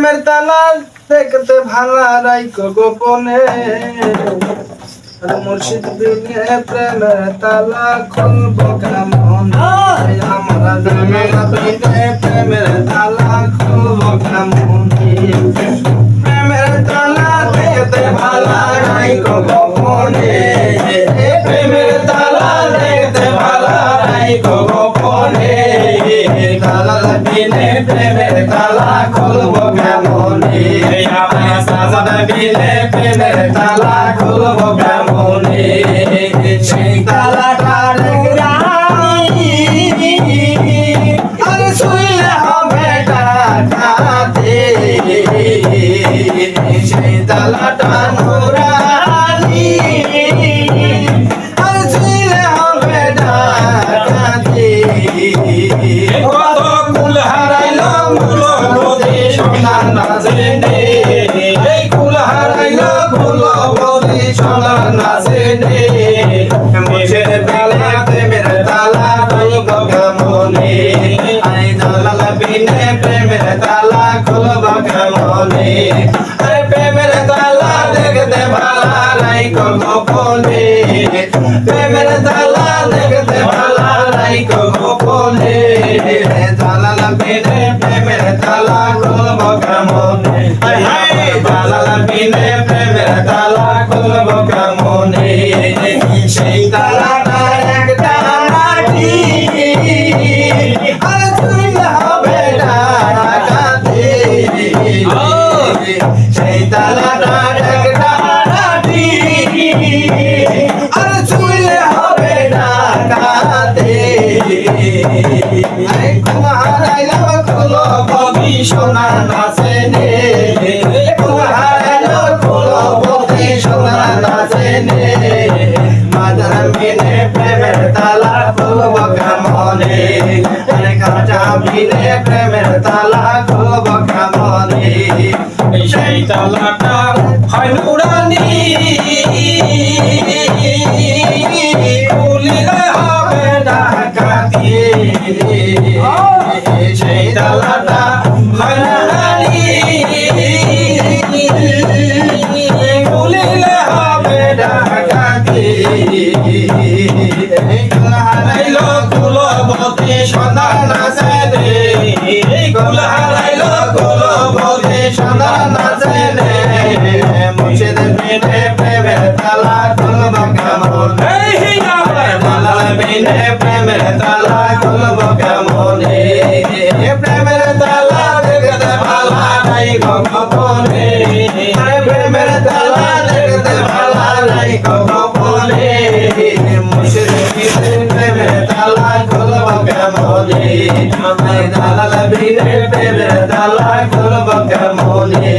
প্রেমের তালা দেখতে ভালা রাইকো গোপনে মুর্শিদ বিনে প্রেমের তালা খুলবো কেমন আমরা জানালা বিনে প্রেমের তালা খুলবো কেমন প্রেমের তালা দেখতে ভালা রাইকো গোপনে প্রেমের তালা দেখতে ভালা রাইকো গোপনে তালা বিনে প্রেমের তালা খুলবো কেমনে আমার সাজা বিনে প্রেমের তালা খুলবো কেমনে সেই তালাটা রানী আর শুইলে হবে ডাকাতে সেই তালাটা নুরানি আর শুইলে হবে ডাকাতে কত কুল হারাইলো মুলো বদে সোনার নাচেনে এই কুল হারাইলো মুলো বদে সোনার নাচেনে মুছের তালা প্রেমের তালা খুলবো কেমনে আই জালাল বিনে প্রেমের তালা খুলবো কেমনে আরে প্রেমের তালা দেখতে ভালা রাইকো গোপনে প্রেমের তালা দেখতে ভালা রাইকো গোপনে জালাল বিনে প্রেমের তালা খুলবো কেমনে জালাল বিনে প্রেমের তালা খুলবো কেমনে সেই তালাটা একটা মাটি আর শুইলে হবে ডাকাতে সেই তালাটা একটা মাটি আর শুইলে হবে ডাকাতে হারাইলো খুলো ববি সোনার নাচেনে হারাইলো খুলো ববি সোনার নাচেনে মাদার বিনে প্রেমের তালা খুলবো কেমনে কাঁচা বিনে প্রেমের তালা খুলবো কেমনে সেই তালাটা হয় নুরানি খুলিলে হবে ডাকাতি সেই তালাটা হয় নুরানি খুলিলে হবে ডাকাতি হারাইলো কুলো বদে সন্ধান নাচেনে কুল হারাইলো কুলো বদে সন্ধান নাচেনে মুর্শিদ বিনে প্রেমের তালা খুলবো কেমনে জালাল বিনে প্রেমের তালা খুলবো কেমনে প্রেমের তালা দেখতে ভালা রাইকো গোপনে প্রেমের তালা দেখতে ভালা রাইকো গোপনে মুর্শিদ বিনে প্রেমের তালা খুলবো কেমনে জালাল বিনে প্রেমের তালা খুলবো কেমনে